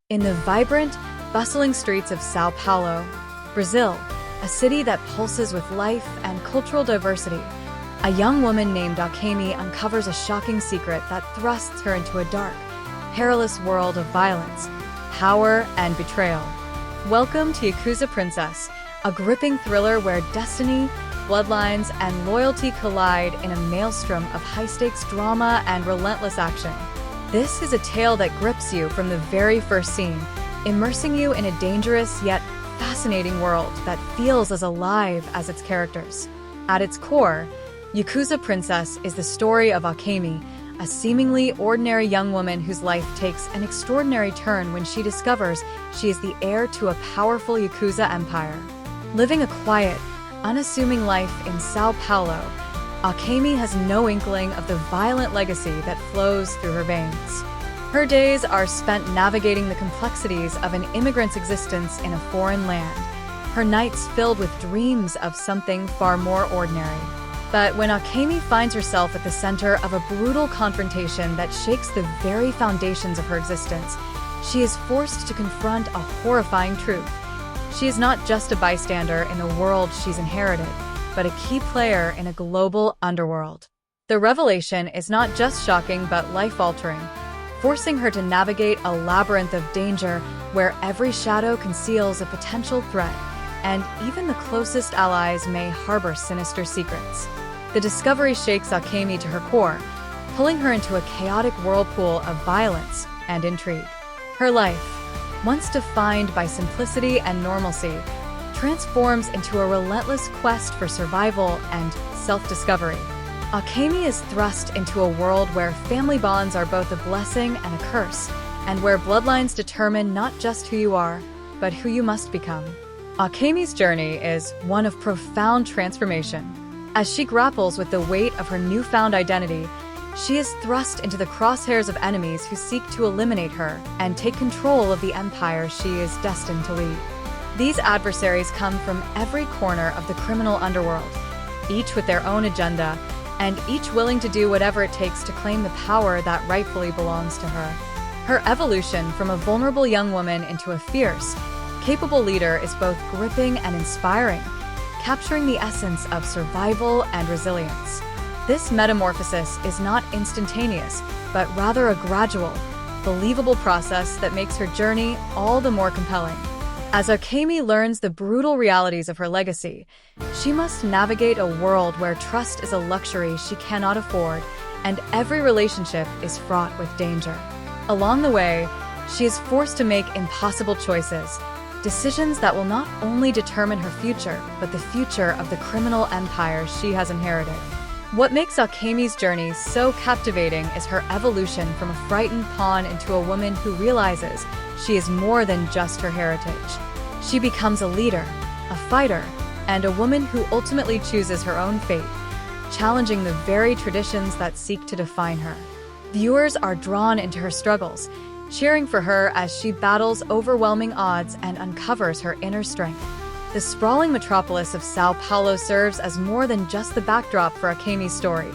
In the vibrant, bustling streets of São Paulo, Brazil, a city that pulses with life and cultural diversity, a young woman named Akemi uncovers a shocking secret that thrusts her into a dark, perilous world of violence, power, and betrayal. Welcome to Yakuza Princess, a gripping thriller where destiny, bloodlines, and loyalty collide in a maelstrom of high-stakes drama and relentless action. This is a tale that grips you from the very first scene, immersing you in a dangerous yet fascinating world that feels as alive as its characters. At its core, Yakuza Princess is the story of Akemi, a seemingly ordinary young woman whose life takes an extraordinary turn when she discovers she is the heir to a powerful Yakuza empire. Living a quiet, unassuming life in São Paulo, Akemi has no inkling of the violent legacy that flows through her veins. Her days are spent navigating the complexities of an immigrant's existence in a foreign land, her nights filled with dreams of something far more ordinary. But when Akemi finds herself at the center of a brutal confrontation that shakes the very foundations of her existence, she is forced to confront a horrifying truth. She is not just a bystander in the world she's inherited, but a key player in a global underworld. The revelation is not just shocking but life-altering, forcing her to navigate a labyrinth of danger where every shadow conceals a potential threat, and even the closest allies may harbor sinister secrets. The discovery shakes Akemi to her core, pulling her into a chaotic whirlpool of violence and intrigue. Her life, once defined by simplicity and normalcy, transforms into a relentless quest for survival and self-discovery. Akemi is thrust into a world where family bonds are both a blessing and a curse, and where bloodlines determine not just who you are, but who you must become. Akemi's journey is one of profound transformation. As she grapples with the weight of her newfound identity, she is thrust into the crosshairs of enemies who seek to eliminate her and take control of the empire she is destined to lead. These adversaries come from every corner of the criminal underworld, each with their own agenda, and each willing to do whatever it takes to claim the power that rightfully belongs to her. Her evolution from a vulnerable young woman into a fierce, capable leader is both gripping and inspiring, capturing the essence of survival and resilience. This metamorphosis is not instantaneous, but rather a gradual, believable process that makes her journey all the more compelling. As Akemi learns the brutal realities of her legacy, she must navigate a world where trust is a luxury she cannot afford, and every relationship is fraught with danger. Along the way, she is forced to make impossible choices, decisions that will not only determine her future, but the future of the criminal empire she has inherited. What makes Akemi's journey so captivating is her evolution from a frightened pawn into a woman who realizes she is more than just her heritage. She becomes a leader, a fighter, and a woman who ultimately chooses her own fate, challenging the very traditions that seek to define her. Viewers are drawn into her struggles, cheering for her as she battles overwhelming odds and uncovers her inner strength. The sprawling metropolis of São Paulo serves as more than just the backdrop for Akemi's story.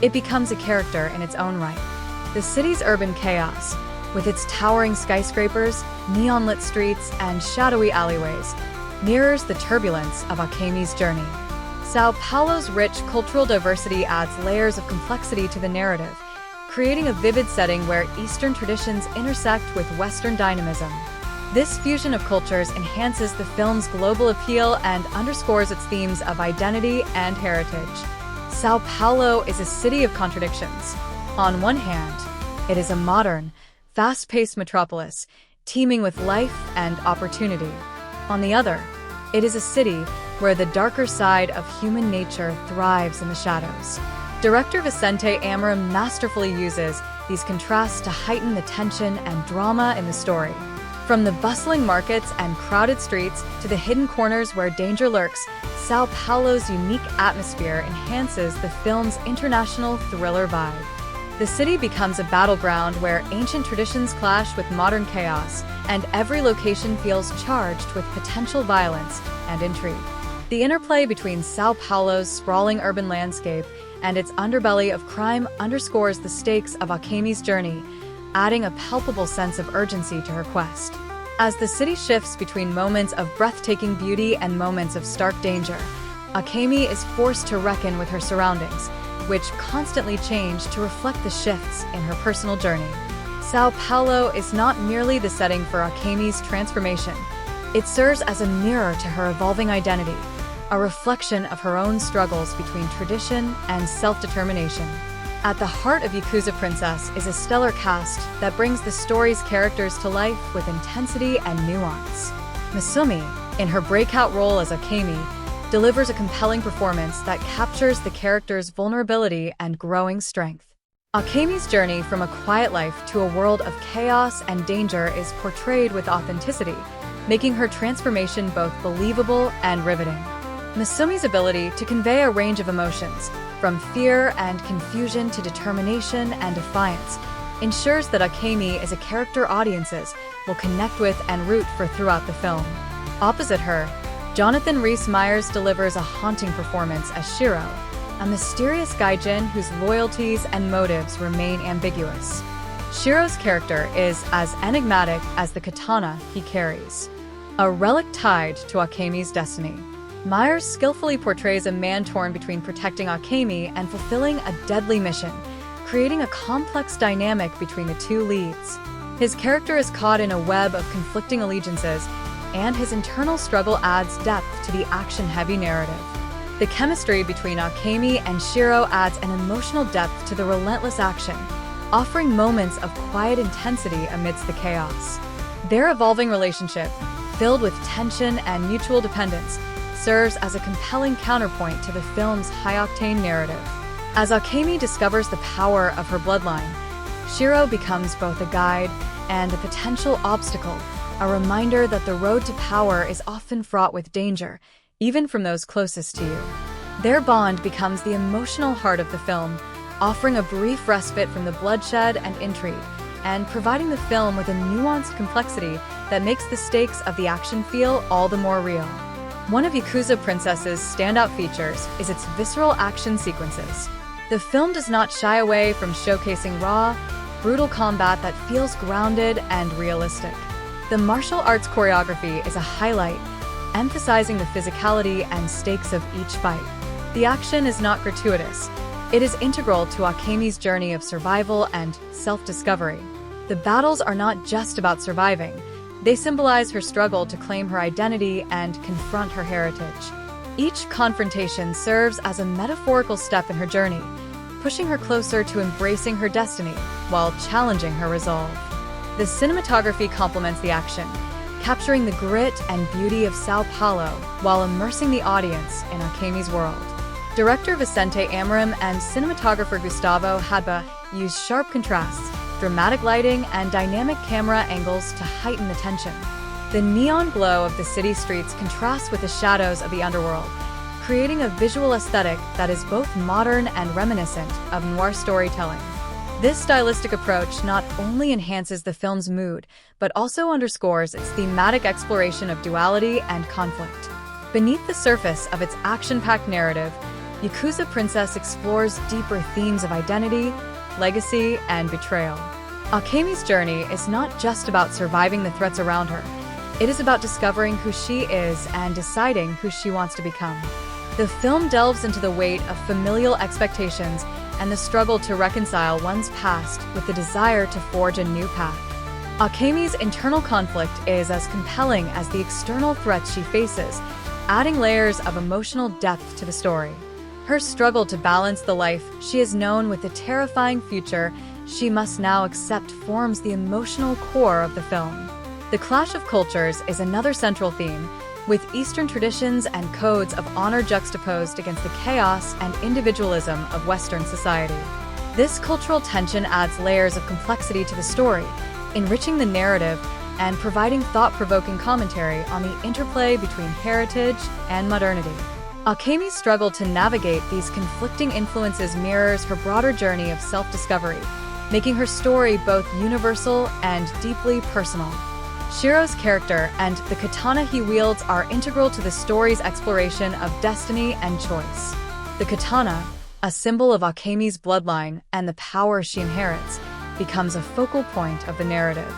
It becomes a character in its own right. The city's urban chaos, with its towering skyscrapers, neon-lit streets, and shadowy alleyways, mirrors the turbulence of Akemi's journey. São Paulo's rich cultural diversity adds layers of complexity to the narrative, creating a vivid setting where Eastern traditions intersect with Western dynamism. This fusion of cultures enhances the film's global appeal and underscores its themes of identity and heritage. São Paulo is a city of contradictions. On one hand, it is a modern, fast-paced metropolis, teeming with life and opportunity. On the other, it is a city where the darker side of human nature thrives in the shadows. Director Vicente Amorim masterfully uses these contrasts to heighten the tension and drama in the story. From the bustling markets and crowded streets to the hidden corners where danger lurks, São Paulo's unique atmosphere enhances the film's international thriller vibe. The city becomes a battleground where ancient traditions clash with modern chaos, and every location feels charged with potential violence and intrigue. The interplay between São Paulo's sprawling urban landscape and its underbelly of crime underscores the stakes of Akemi's journey, adding a palpable sense of urgency to her quest. As the city shifts between moments of breathtaking beauty and moments of stark danger, Akemi is forced to reckon with her surroundings, which constantly change to reflect the shifts in her personal journey. São Paulo is not merely the setting for Akemi's transformation. It serves as a mirror to her evolving identity, a reflection of her own struggles between tradition and self-determination. At the heart of Yakuza Princess is a stellar cast that brings the story's characters to life with intensity and nuance. Misumi, in her breakout role as Akemi, delivers a compelling performance that captures the character's vulnerability and growing strength. Akemi's journey from a quiet life to a world of chaos and danger is portrayed with authenticity, making her transformation both believable and riveting. Misumi's ability to convey a range of emotions, from fear and confusion to determination and defiance, ensures that Akemi is a character audiences will connect with and root for throughout the film. Opposite her, Jonathan Rhys-Meyers delivers a haunting performance as Shiro, a mysterious gaijin whose loyalties and motives remain ambiguous. Shiro's character is as enigmatic as the katana he carries, a relic tied to Akemi's destiny. Myers skillfully portrays a man torn between protecting Akemi and fulfilling a deadly mission, creating a complex dynamic between the two leads. His character is caught in a web of conflicting allegiances, and his internal struggle adds depth to the action-heavy narrative. The chemistry between Akemi and Shiro adds an emotional depth to the relentless action, offering moments of quiet intensity amidst the chaos. Their evolving relationship, filled with tension and mutual dependence, serves as a compelling counterpoint to the film's high-octane narrative. As Akemi discovers the power of her bloodline, Shiro becomes both a guide and a potential obstacle, a reminder that the road to power is often fraught with danger, even from those closest to you. Their bond becomes the emotional heart of the film, offering a brief respite from the bloodshed and intrigue, and providing the film with a nuanced complexity that makes the stakes of the action feel all the more real. One of Yakuza Princess's standout features is its visceral action sequences. The film does not shy away from showcasing raw, brutal combat that feels grounded and realistic. The martial arts choreography is a highlight, emphasizing the physicality and stakes of each fight. The action is not gratuitous. It is integral to Akemi's journey of survival and self-discovery. The battles are not just about surviving. They symbolize her struggle to claim her identity and confront her heritage. Each confrontation serves as a metaphorical step in her journey, pushing her closer to embracing her destiny while challenging her resolve. The cinematography complements the action, capturing the grit and beauty of São Paulo while immersing the audience in Akemi's world. Director Vicente Amorim and cinematographer Gustavo Hadba use sharp contrasts, dramatic lighting, and dynamic camera angles to heighten the tension. The neon glow of the city streets contrasts with the shadows of the underworld, creating a visual aesthetic that is both modern and reminiscent of noir storytelling. This stylistic approach not only enhances the film's mood, but also underscores its thematic exploration of duality and conflict. Beneath the surface of its action-packed narrative, Yakuza Princess explores deeper themes of identity, legacy, and betrayal. Akemi's journey is not just about surviving the threats around her. It is about discovering who she is and deciding who she wants to become. The film delves into the weight of familial expectations and the struggle to reconcile one's past with the desire to forge a new path. Akemi's internal conflict is as compelling as the external threats she faces, adding layers of emotional depth to the story. Her struggle to balance the life she has known with the terrifying future she must now accept forms the emotional core of the film. The clash of cultures is another central theme, with Eastern traditions and codes of honor juxtaposed against the chaos and individualism of Western society. This cultural tension adds layers of complexity to the story, enriching the narrative and providing thought-provoking commentary on the interplay between heritage and modernity. Akemi's struggle to navigate these conflicting influences mirrors her broader journey of self-discovery, making her story both universal and deeply personal. Shiro's character and the katana he wields are integral to the story's exploration of destiny and choice. The katana, a symbol of Akemi's bloodline and the power she inherits, becomes a focal point of the narrative.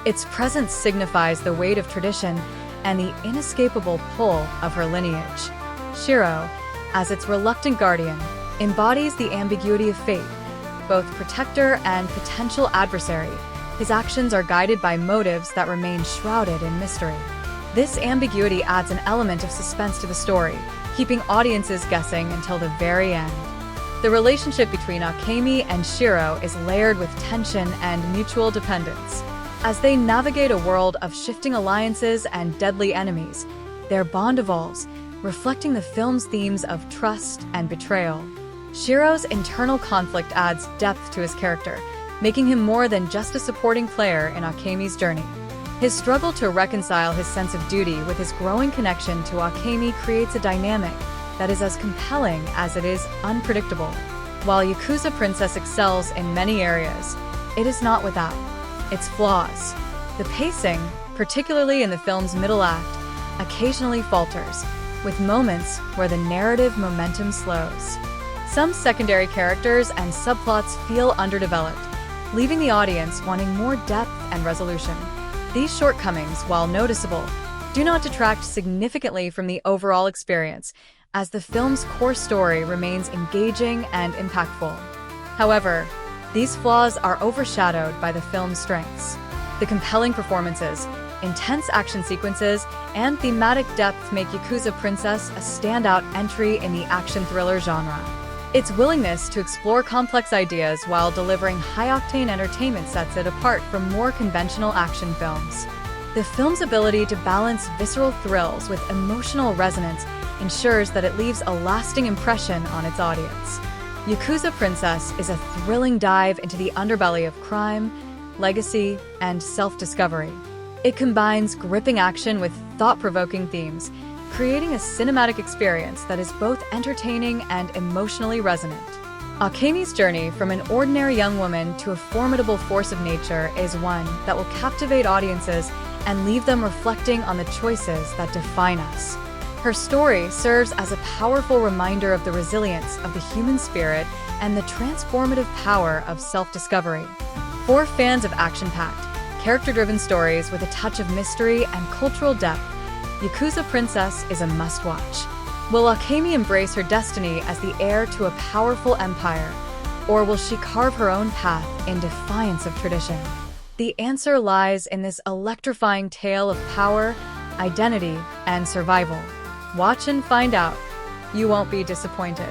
Its presence signifies the weight of tradition and the inescapable pull of her lineage. Shiro, as its reluctant guardian, embodies the ambiguity of fate, both protector and potential adversary. His actions are guided by motives that remain shrouded in mystery. This ambiguity adds an element of suspense to the story, keeping audiences guessing until the very end. The relationship between Akemi and Shiro is layered with tension and mutual dependence. As they navigate a world of shifting alliances and deadly enemies, their bond evolves, reflecting the film's themes of trust and betrayal. Shiro's internal conflict adds depth to his character, making him more than just a supporting player in Akemi's journey. His struggle to reconcile his sense of duty with his growing connection to Akemi creates a dynamic that is as compelling as it is unpredictable. While Yakuza Princess excels in many areas, it is not without its flaws. The pacing, particularly in the film's middle act, occasionally falters, with moments where the narrative momentum slows. Some secondary characters and subplots feel underdeveloped, leaving the audience wanting more depth and resolution. These shortcomings, while noticeable, do not detract significantly from the overall experience, as the film's core story remains engaging and impactful. However, these flaws are overshadowed by the film's strengths. The compelling performances, intense action sequences, and thematic depth make Yakuza Princess a standout entry in the action thriller genre. Its willingness to explore complex ideas while delivering high-octane entertainment sets it apart from more conventional action films. The film's ability to balance visceral thrills with emotional resonance ensures that it leaves a lasting impression on its audience. Yakuza Princess is a thrilling dive into the underbelly of crime, legacy, and self-discovery. It combines gripping action with thought-provoking themes, creating a cinematic experience that is both entertaining and emotionally resonant. Akemi's journey from an ordinary young woman to a formidable force of nature is one that will captivate audiences and leave them reflecting on the choices that define us. Her story serves as a powerful reminder of the resilience of the human spirit and the transformative power of self-discovery. For fans of action-packed, character-driven stories with a touch of mystery and cultural depth, Yakuza Princess is a must-watch. Will Akemi embrace her destiny as the heir to a powerful empire, or will she carve her own path in defiance of tradition? The answer lies in this electrifying tale of power, identity, and survival. Watch and find out. You won't be disappointed.